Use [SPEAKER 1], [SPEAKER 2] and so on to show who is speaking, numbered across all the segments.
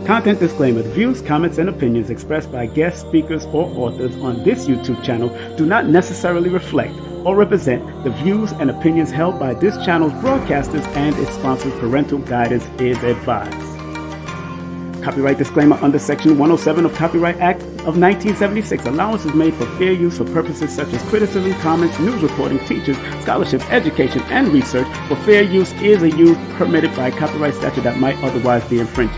[SPEAKER 1] Content disclaimer: the views, comments, and opinions expressed by guest speakers or authors on this YouTube channel do not necessarily reflect or represent the views and opinions held by this channel's broadcasters and its sponsors. Parental guidance is advised. Copyright disclaimer: under Section 107 of Copyright Act of 1976, allowance is made for fair use for purposes such as criticism, comments, news reporting, teaching, scholarship, education, and research. For fair use is a use permitted by copyright statute that might otherwise be infringed.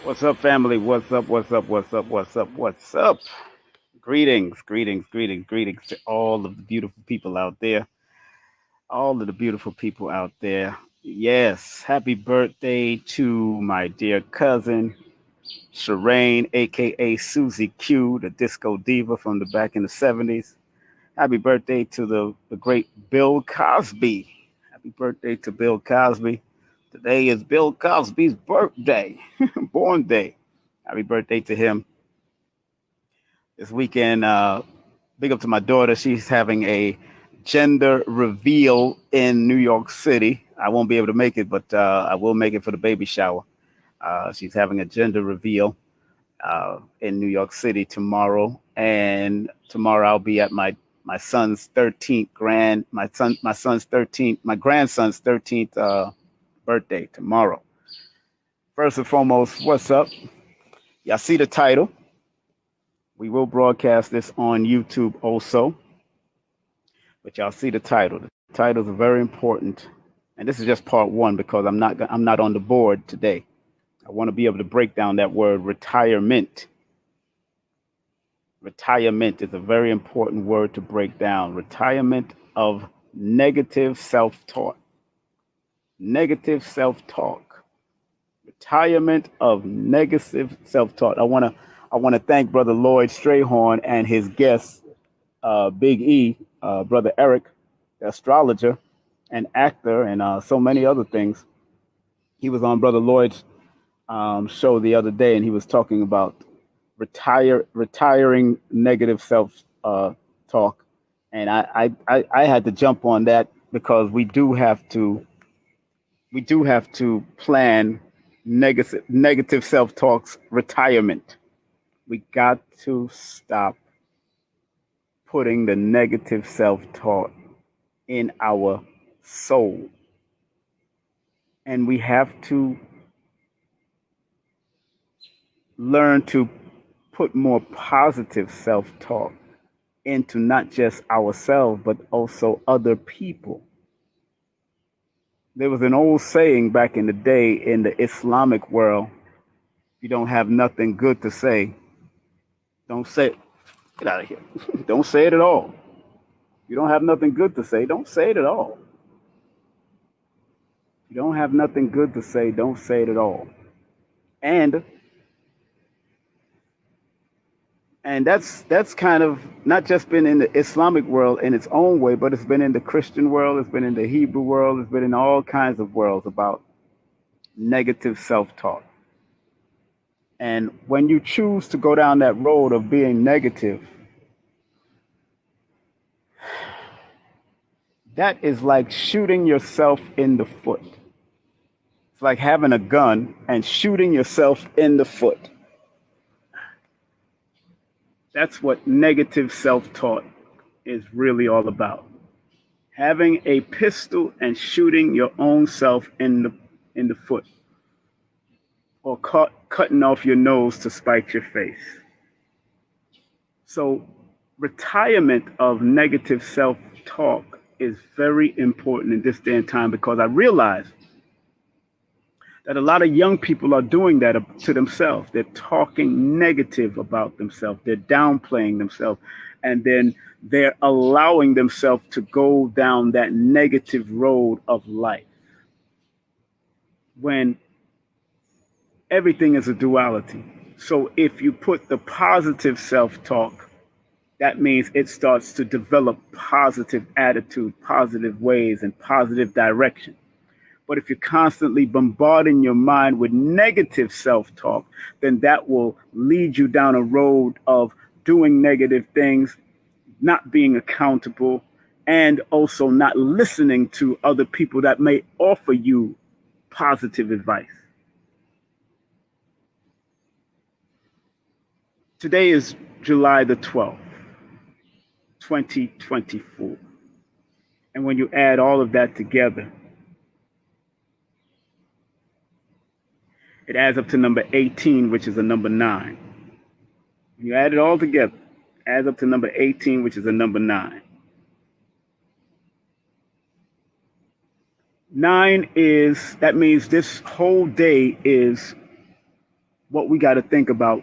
[SPEAKER 1] What's up, family? What's up? Greetings to all of the beautiful people out there. Yes, happy birthday to my dear cousin, Shireen, a.k.a. Susie Q, the disco diva from the back in the 70s. Happy birthday to the great Bill Cosby. Happy birthday to Bill Cosby. Today is Bill Cosby's birthday, born day. Happy birthday to him. This weekend, big up to my daughter. She's having a gender reveal in New York City. I won't be able to make it, but I will make it for the baby shower. She's having a gender reveal in New York City tomorrow. And tomorrow I'll be at my grandson's 13th birthday tomorrow. First and foremost, what's up? Y'all see the title. We will broadcast this on YouTube also, but y'all see the title. The titles are very important, and this is just part one because I'm not on the board today. I want to be able to break down that word retirement. Retirement is a very important word to break down. Retirement of negative self-talk. Negative self-talk. Retirement of negative self-talk. I want to thank Brother Lloyd Strayhorn and his guest, Big E, Brother Eric, the astrologer and actor, and so many other things. He was on Brother Lloyd's show the other day, and he was talking about retiring negative self-talk, and I had to jump on that because we do have to plan negative self-talk's retirement. We got to stop putting the negative self-talk in our soul. And we have to learn to put more positive self-talk into not just ourselves, but also other people. There was an old saying back in the day in the Islamic world: if you don't have nothing good to say, don't say it. Get out of here. Don't say it at all. You don't have nothing good to say, don't say it at all. You don't have nothing good to say, don't say it at all. And that's kind of not just been in the Islamic world in its own way, but it's been in the Christian world, it's been in the Hebrew world, it's been in all kinds of worlds about negative self-talk. And when you choose to go down that road of being negative, that is like shooting yourself in the foot. It's like having a gun and shooting yourself in the foot. That's what negative self-talk is really all about. Having a pistol and shooting your own self in the foot, or cutting off your nose to spite your face. So retirement of negative self-talk is very important in this day and time, because I realize that a lot of young people are doing that to themselves. They're talking negative about themselves. They're downplaying themselves. And then they're allowing themselves to go down that negative road of life, when everything is a duality. So if you put the positive self-talk, that means it starts to develop positive attitude, positive ways, and positive direction. But if you're constantly bombarding your mind with negative self-talk, then that will lead you down a road of doing negative things, not being accountable, and also not listening to other people that may offer you positive advice. Today is July the 12th, 2024. And when you add all of that together, it adds up to number 18, which is a number 9. When you add it all together, it adds up to number 18, which is a number 9. 9 is, that means this whole day is what we got to think about: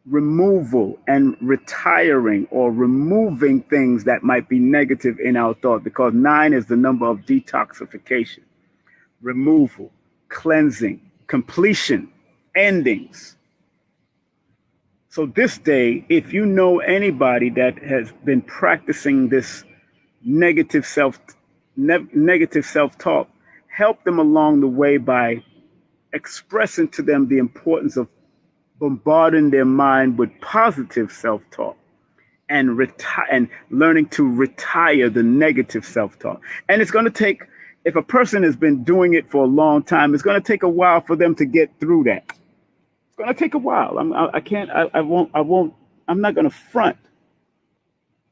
[SPEAKER 1] removal and retiring, or removing things that might be negative in our thought, because 9 is the number of detoxification, removal, cleansing, completion, endings. So this day, if you know anybody that has been practicing this negative self-talk, help them along the way by expressing to them the importance of bombarding their mind with positive self-talk, and learning to retire the negative self-talk. And it's going to take, if a person has been doing it for a long time, it's going to take a while for them to get through that. It's going to take a while. I'm not going to front.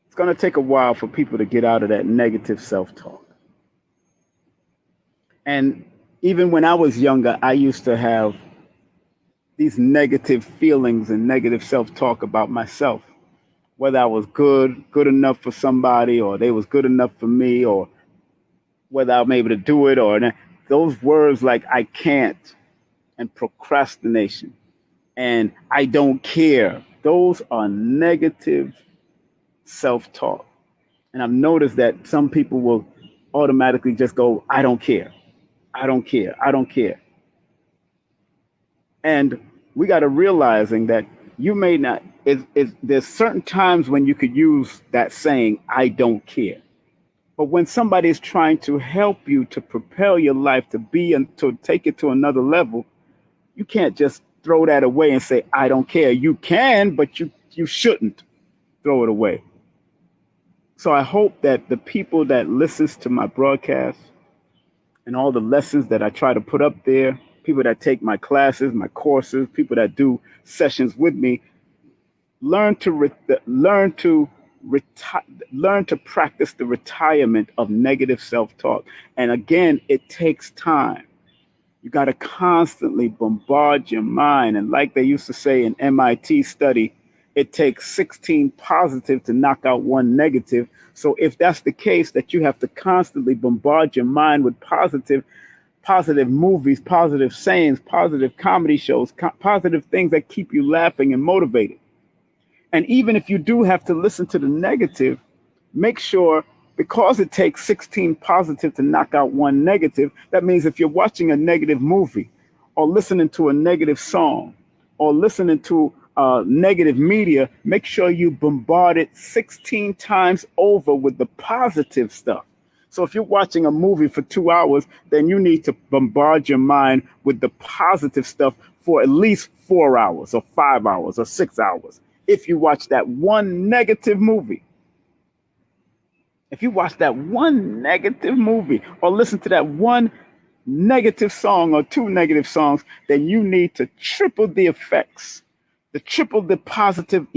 [SPEAKER 1] It's going to take a while for people to get out of that negative self-talk. And even when I was younger, I used to have these negative feelings and negative self-talk about myself, whether I was good enough for somebody, or they was good enough for me, or whether I'm able to do it or not. Those words like I can't, and procrastination, and I don't care, those are negative self-talk. And I've noticed that some people will automatically just go, I don't care, I don't care, I don't care. And we got to realizing that you may not, there's certain times when you could use that saying, I don't care. But when somebody is trying to help you to propel your life to be and to take it to another level, you can't just throw that away and say, I don't care. You can, but you shouldn't throw it away. So I hope that the people that listens to my broadcast and all the lessons that I try to put up there, people that take my classes, my courses, people that do sessions with me, learn to practice the retirement of negative self-talk. And again, it takes time. You got to constantly bombard your mind. And like they used to say in MIT study, it takes 16 positive to knock out 1 negative. So if that's the case, that you have to constantly bombard your mind with positive movies, positive sayings, positive comedy shows, positive things that keep you laughing and motivated. And even if you do have to listen to the negative, make sure, because it takes 16 positive to knock out one negative, that means if you're watching a negative movie or listening to a negative song or listening to negative media, make sure you bombard it 16 times over with the positive stuff. So if you're watching a movie for 2 hours, then you need to bombard your mind with the positive stuff for at least 4 hours or 5 hours or 6 hours. If you watch that one negative movie, if you watch that one negative movie or listen to that one negative song or two negative songs, then you need to triple the effects, the triple the positive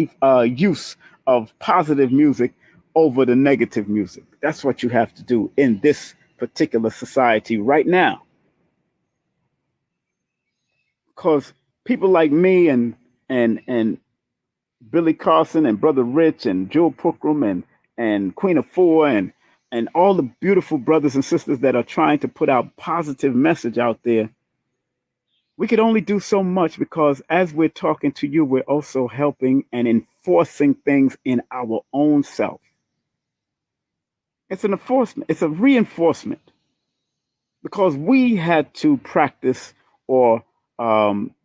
[SPEAKER 1] use of positive music over the negative music. That's what you have to do in this particular society right now. Because people like me and Billy Carson and Brother Rich and Joe Pookrum and Queen of Four and all the beautiful brothers and sisters that are trying to put out positive message out there, we could only do so much because as we're talking to you, we're also helping and enforcing things in our own self. It's an enforcement, it's a reinforcement because we had to practice or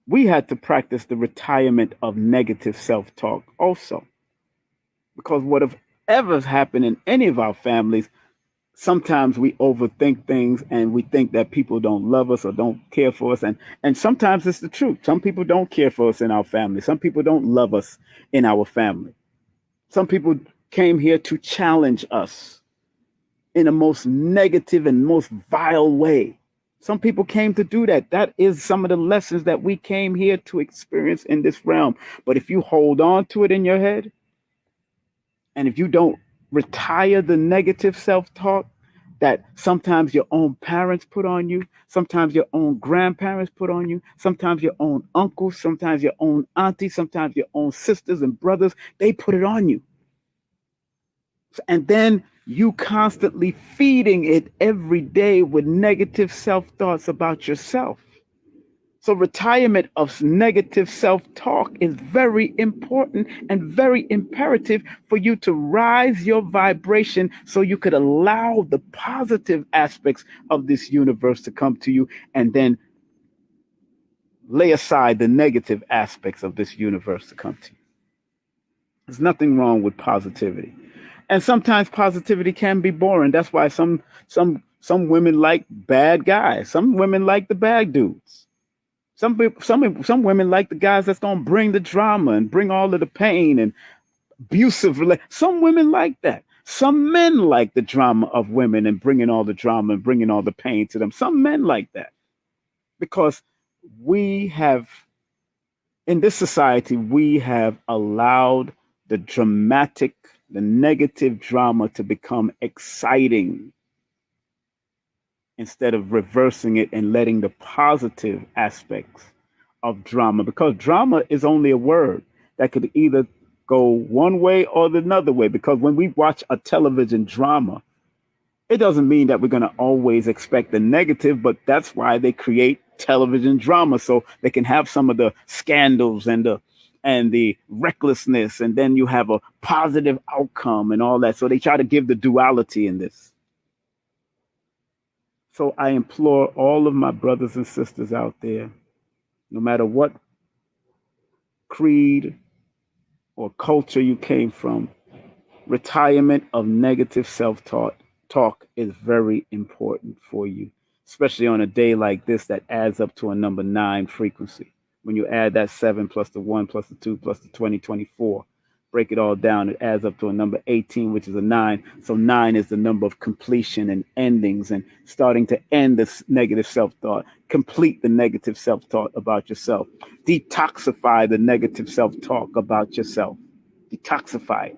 [SPEAKER 1] we had to practice the retirement of negative self talk also. Because whatever's happened in any of our families, sometimes we overthink things and we think that people don't love us or don't care for us, and sometimes it's the truth. Some people don't care for us in our family. Some people don't love us in our family. Some people came here to challenge us in the most negative and most vile way. Some people came to do that. That is some of the lessons that we came here to experience in this realm. But if you hold on to it in your head, and if you don't retire the negative self talk that sometimes your own parents put on you, sometimes your own grandparents put on you, sometimes your own uncles, sometimes your own aunties, sometimes your own sisters and brothers, they put it on you. And then you constantly feeding it every day with negative self thoughts about yourself. So, retirement of negative self talk is very important and very imperative for you to rise your vibration so you could allow the positive aspects of this universe to come to you and then lay aside the negative aspects of this universe to come to you. There's nothing wrong with positivity. And sometimes positivity can be boring. That's why some women like bad guys. Some women like the bad dudes. Some women like the guys that's gonna bring the drama and bring all of the pain and abusive. Some women like that. Some men like the drama of women and bringing all the drama and bringing all the pain to them. Some men like that because we have in this society we have allowed the dramatic, the negative drama to become exciting instead of reversing it and letting the positive aspects of drama, because drama is only a word that could either go one way or the another way. Because when we watch a television drama, it doesn't mean that we're going to always expect the negative, but that's why they create television drama so they can have some of the scandals and the recklessness, and then you have a positive outcome and all that. So they try to give the duality in this. So I implore all of my brothers and sisters out there, no matter what creed or culture you came from, retirement of negative self talk is very important for you, especially on a day like this that adds up to a number nine frequency. When you add that seven plus the one plus the two plus the 2024, break it all down, it adds up to a number 18, which is a nine. So nine is the number of completion and endings and starting to end this negative self thought, complete the negative self thought about yourself, detoxify the negative self talk about yourself, detoxify it.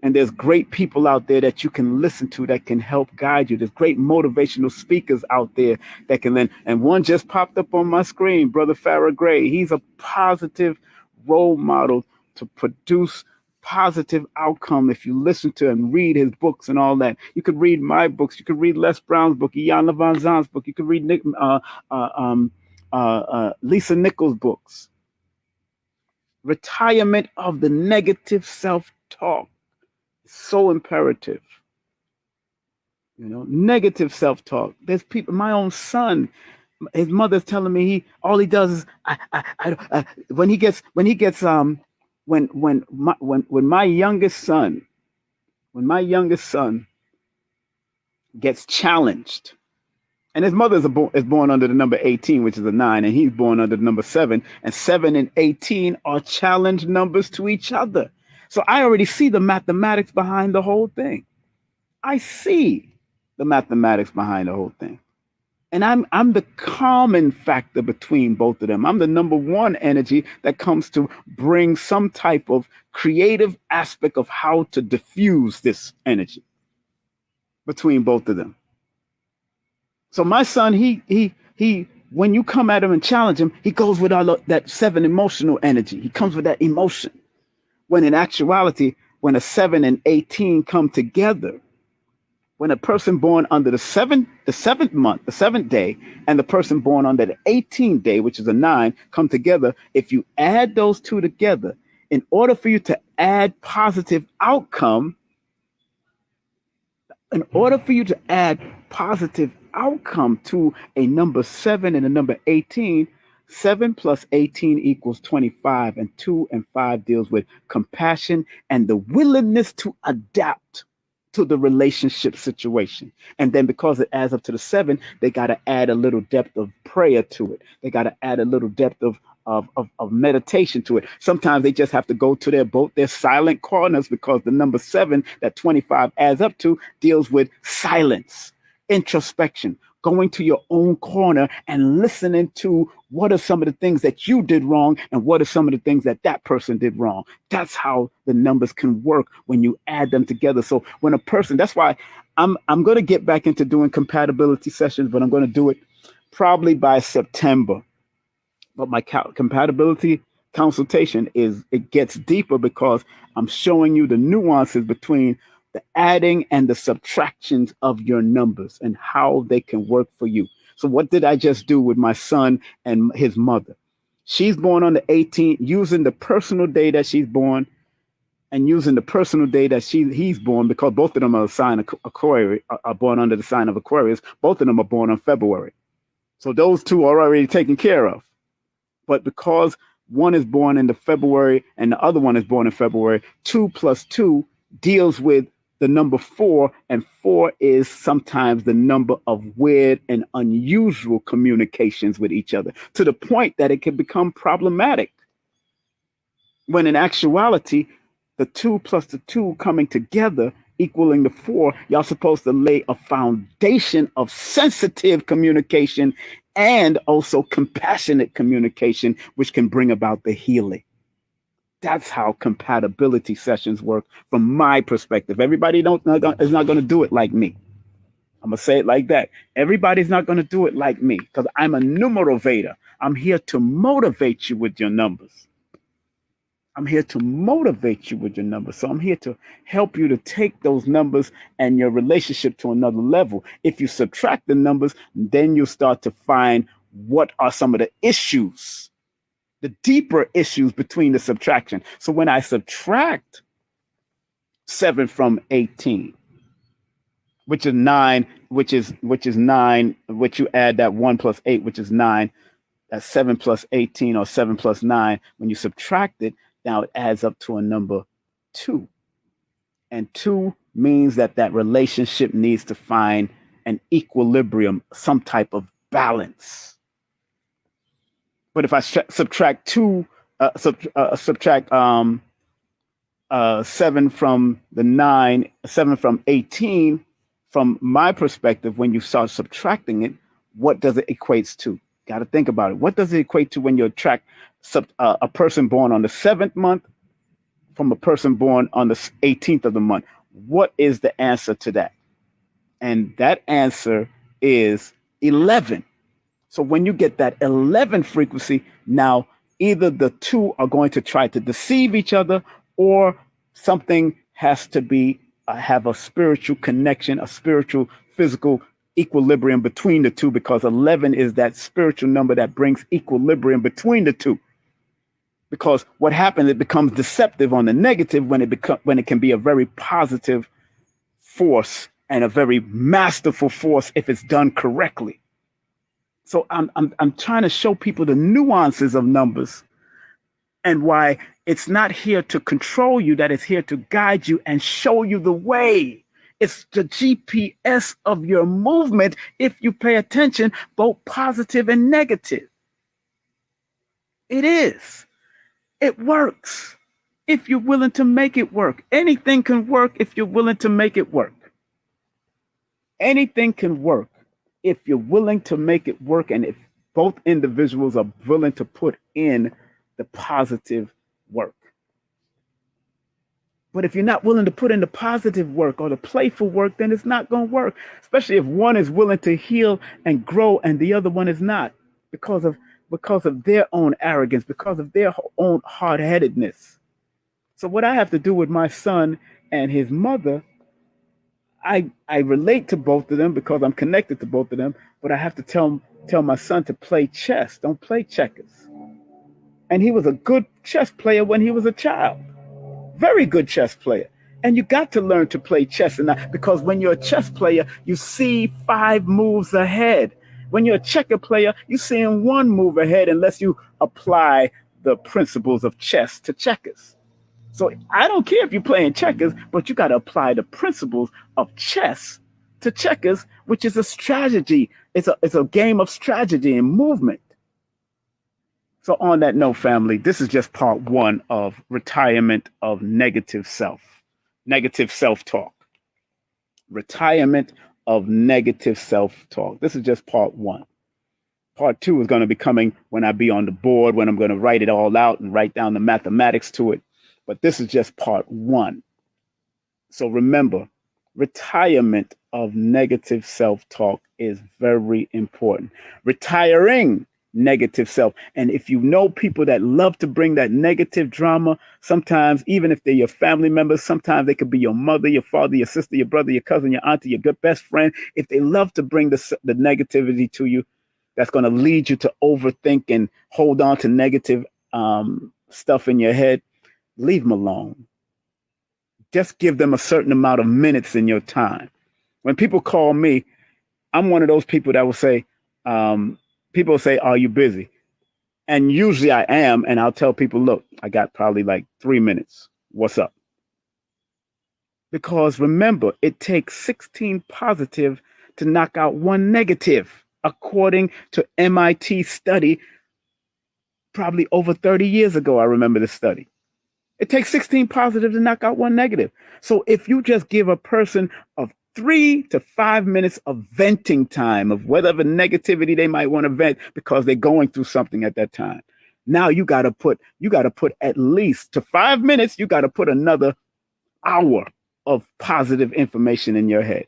[SPEAKER 1] And there's great people out there that you can listen to that can help guide you. There's great motivational speakers out there that can lend. And one just popped up on my screen, Brother Farrah Gray. He's a positive role model to produce positive outcome. If you listen to and read his books and all that, you could read my books. You could read Les Brown's book, Iyanla Van Zant's book. You could read Lisa Nichols' books. Retirement of the negative self-talk So imperative. Negative self-talk. There's people, my own son, his mother's telling me all he does is when he gets when my youngest son gets challenged, and his mother is born under the number 18, which is a 9, and he's born under the number 7, and 7 and 18 are challenge numbers to each other. So I already see the mathematics behind the whole thing. I see the mathematics behind the whole thing. And I'm the common factor between both of them. I'm the number one energy that comes to bring some type of creative aspect of how to diffuse this energy between both of them. So my son, he when you come at him and challenge him, he goes with all that 7 emotional energy. He comes with that emotion. When in actuality, when a 7 and 18 come together, when a person born under the seventh month, the 7th day, and the person born under the 18th day, which is a 9, come together, if you add those two together, in order for you to add positive outcome, to a number 7 and a number 18, 7 plus 18 equals 25, and 2 and 5 deals with compassion and the willingness to adapt to the relationship situation. And then because it adds up to the 7, they got to add a little depth of prayer to it. They got to add a little depth of meditation to it. Sometimes they just have to go to their silent corners, because the number 7 that 25 adds up to deals with silence, introspection, going to your own corner and listening to what are some of the things that you did wrong and what are some of the things that person did wrong. That's how the numbers can work when you add them together. So when a person, that's why I'm going to get back into doing compatibility sessions, but I'm going to do it probably by September. But my compatibility consultation it gets deeper, because I'm showing you the nuances between the adding and the subtractions of your numbers and how they can work for you. So what did I just do with my son and his mother? She's born on the 18th, using the personal day that she's born and using the personal day that he's born, because both of them are sign Aquarius, are born under the sign of Aquarius. Both of them are born on February. So those two are already taken care of. But because one is born in the February and the other one is born in February, 2 plus 2 deals with the number 4, and 4 is sometimes the number of weird and unusual communications with each other, to the point that it can become problematic. When in actuality, the 2 plus the 2 coming together equaling the 4, y'all supposed to lay a foundation of sensitive communication and also compassionate communication, which can bring about the healing. That's how compatibility sessions work from my perspective. Everybody is not going to do it like me. I'm going to say it like that. Everybody's not going to do it like me, because I'm a numerovator. I'm here to motivate you with your numbers. I'm here to motivate you with your numbers. So I'm here to help you to take those numbers and your relationship to another level. If you subtract the numbers, then you start to find what are some of the issues, the deeper issues between the subtraction. So when I subtract 7 from 18, which is 9, which is 9, which you add that 1 plus 8, which is 9, that's 7 plus 18 or 7 plus 9. When you subtract it, now it adds up to a number 2. And 2 means that relationship needs to find an equilibrium, some type of balance. But if I subtract 7 from the 9, 7 from 18, from my perspective, when you start subtracting it, what does it equate to? Got to think about it. What does it equate to when you attract a person born on the 7th month from a person born on the 18th of the month? What is the answer to that? And that answer is 11. So when you get that 11 frequency, now either the two are going to try to deceive each other, or something has to be have a spiritual connection, a spiritual, physical equilibrium between the two, because 11 is that spiritual number that brings equilibrium between the two. Because what happens, it becomes deceptive on the negative when it can be a very positive force and a very masterful force if it's done correctly. So I'm trying to show people the nuances of numbers and why it's not here to control you, that it's here to guide you and show you the way. It's the GPS of your movement if you pay attention, both positive and negative. It is. It works if you're willing to make it work. Anything can work if you're willing to make it work. Anything can work if you're willing to make it work and if both individuals are willing to put in the positive work. But if you're not willing to put in the positive work or the playful work, then it's not going to work, especially if one is willing to heal and grow and the other one is not because of their own arrogance, because of their own hard-headedness. So what I have to do with my son and his mother, I relate to both of them because I'm connected to both of them, but I have to tell my son to play chess, don't play checkers. And he was a good chess player when he was a child. Very good chess player. And you got to learn to play chess, and because when you're a chess player, you see 5 moves ahead. When you're a checker player, you're seeing 1 move ahead unless you apply the principles of chess to checkers. So I don't care if you're playing checkers, but you got to apply the principles of chess to checkers, which is a strategy. It's a game of strategy and movement. So on that note, family, this is just part 1 of retirement of negative self-talk. Retirement of negative self-talk. This is just part 1. Part 2 is going to be coming when I be on the board, when I'm going to write it all out and write down the mathematics to it. But this is just part 1. So remember, retirement of negative self-talk is very important. Retiring negative self. And if you know people that love to bring that negative drama, sometimes even if they're your family members, sometimes they could be your mother, your father, your sister, your brother, your cousin, your auntie, your good best friend. If they love to bring the negativity to you, that's going to lead you to overthink and hold on to negative stuff in your head, leave them alone. Just give them a certain amount of minutes in your time. When people call me, I'm one of those people that will say, people say, are you busy? And usually I am. And I'll tell people, look, I got probably like 3 minutes. What's up? Because remember, it takes 16 positive to knock out 1 negative, according to MIT study, probably over 30 years ago. I remember this study. It takes 16 positive to knock out 1 negative. So if you just give a person of 3 to 5 minutes of venting time of whatever negativity they might want to vent because they're going through something at that time. Now you got to put at least to 5 minutes, you got to put another hour of positive information in your head.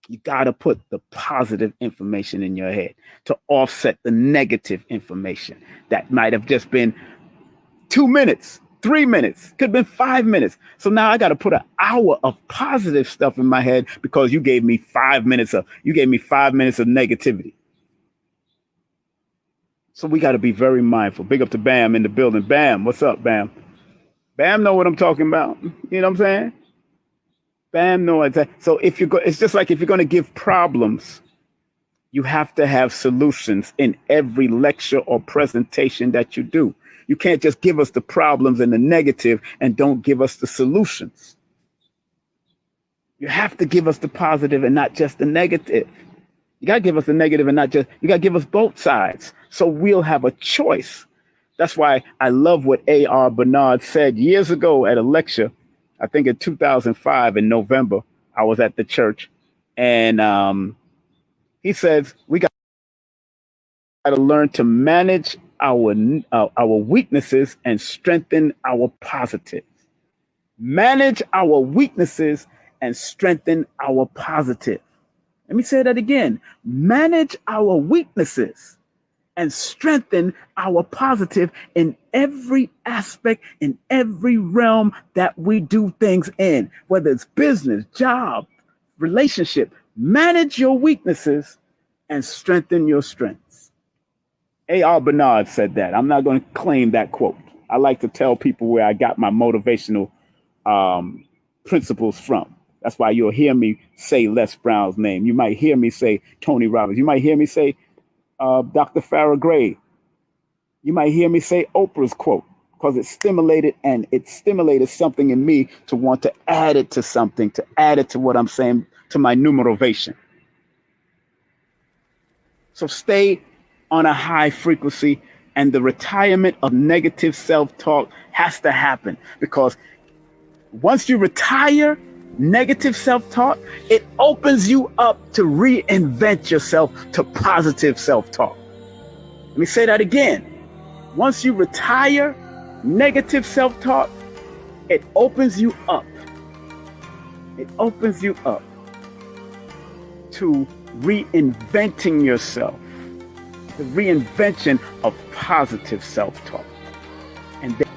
[SPEAKER 1] You got to put the positive information in your head to offset the negative information that might have just been 2 minutes, 3 minutes, could have been 5 minutes. So now I got to put an hour of positive stuff in my head because you gave me 5 minutes of negativity. So we got to be very mindful. Big up to Bam in the building. Bam, what's up, Bam? Bam know what I'm talking about. You know what I'm saying? Bam know exactly. So it's just like if you're going to give problems, you have to have solutions in every lecture or presentation that you do. You can't just give us the problems and the negative and don't give us the solutions. You have to give us the positive and not just the negative. You got to give us the negative and not just, you got to give us both sides. So we'll have a choice. That's why I love what A.R. Bernard said years ago at a lecture. I think in 2005 in November, I was at the church and he says, we got to learn to manage our weaknesses and strengthen our positives. Manage our weaknesses and strengthen our positive. Let me say that again. Manage our weaknesses and strengthen our positive in every aspect, in every realm that we do things in, whether it's business, job, relationship. Manage your weaknesses and strengthen your strengths. A.R. Bernard said that. I'm not going to claim that quote. I like to tell people where I got my motivational principles from. That's why you'll hear me say Les Brown's name. You might hear me say Tony Robbins. You might hear me say Dr. Farrah Gray. You might hear me say Oprah's quote, because it stimulated something in me to want to add it to something, to add it to what I'm saying, to my numerovation. So stay on a high frequency, and the retirement of negative self-talk has to happen, because once you retire negative self-talk, it opens you up to reinvent yourself to positive self-talk. Let me say that again. Once you retire negative self-talk, it opens you up. It opens you up to reinventing yourself, the reinvention of positive self-talk. And then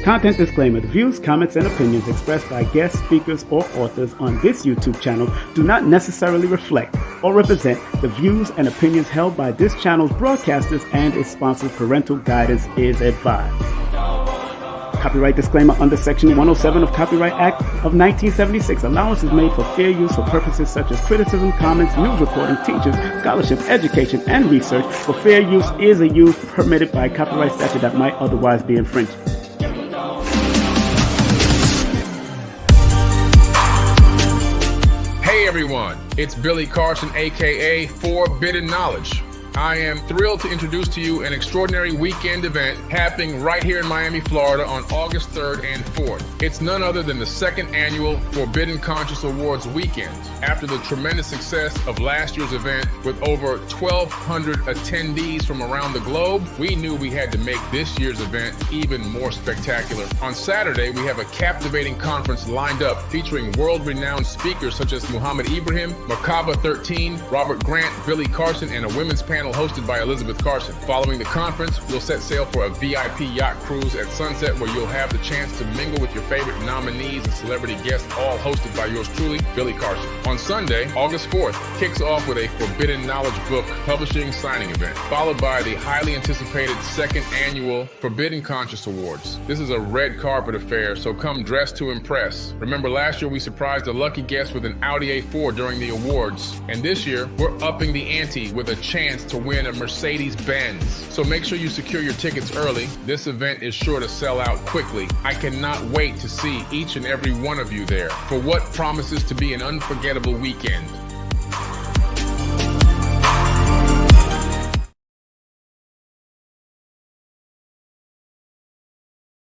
[SPEAKER 2] Content disclaimer. The views, comments, and opinions expressed by guest speakers or authors on this YouTube channel do not necessarily reflect or represent the views and opinions held by this channel's broadcasters and its sponsors. Parental guidance is advised. Copyright disclaimer under Section 107 of Copyright Act of 1976. Allowance is made for fair use for purposes such as criticism, comments, news reporting, teachers, scholarship, education, and research. For fair use is a use permitted by copyright statute that might otherwise be infringed.
[SPEAKER 3] Hey everyone, it's Billy Carson, aka Forbidden Knowledge. I am thrilled to introduce to you an extraordinary weekend event happening right here in Miami, Florida on August 3rd and 4th. It's none other than the second annual Forbidden Conscious Awards weekend. After the tremendous success of last year's event with over 1,200 attendees from around the globe, we knew we had to make this year's event even more spectacular. On Saturday, we have a captivating conference lined up featuring world-renowned speakers such as Muhammad Ibrahim, Merkaba 13, Robert Grant, Billy Carson, and a women's panel hosted by Elizabeth Carson. Following the conference, we'll set sail for a VIP yacht cruise at sunset where you'll have the chance to mingle with your favorite nominees and celebrity guests, all hosted by yours truly, Billy Carson. On Sunday, August 4th, kicks off with a Forbidden Knowledge book publishing signing event, followed by the highly anticipated second annual Forbidden Conscious Awards. This is a red carpet affair, so come dressed to impress. Remember, last year we surprised a lucky guest with an Audi A4 during the awards, and this year we're upping the ante with a chance to win a Mercedes-Benz. So make sure you secure your tickets early. This event is sure to sell out quickly. I cannot wait to see each and every one of you there for what promises to be an unforgettable weekend.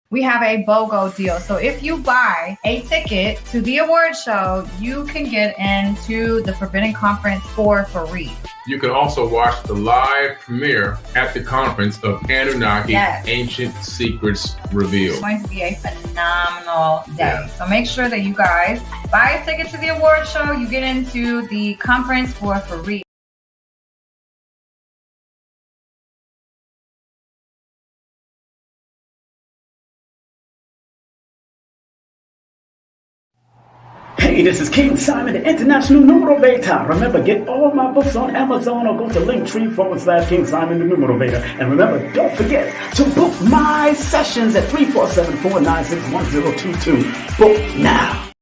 [SPEAKER 4] We have a BOGO deal. So if you buy a ticket to the award show, you can get into the Forbidden Conference for free.
[SPEAKER 3] You can also watch the live premiere at the conference of Anunnaki Ancient Secrets Revealed.
[SPEAKER 4] It's going to be a phenomenal day. So make sure that you guys buy a ticket to the award show. You get into the conference for free.
[SPEAKER 2] Hey, this is King Simon, the International Numerovator. Remember, get all my books on Amazon or go to Linktr.ee/King Simon, the Numerovator. And remember, don't forget to book my sessions at 3474-961022. Book now.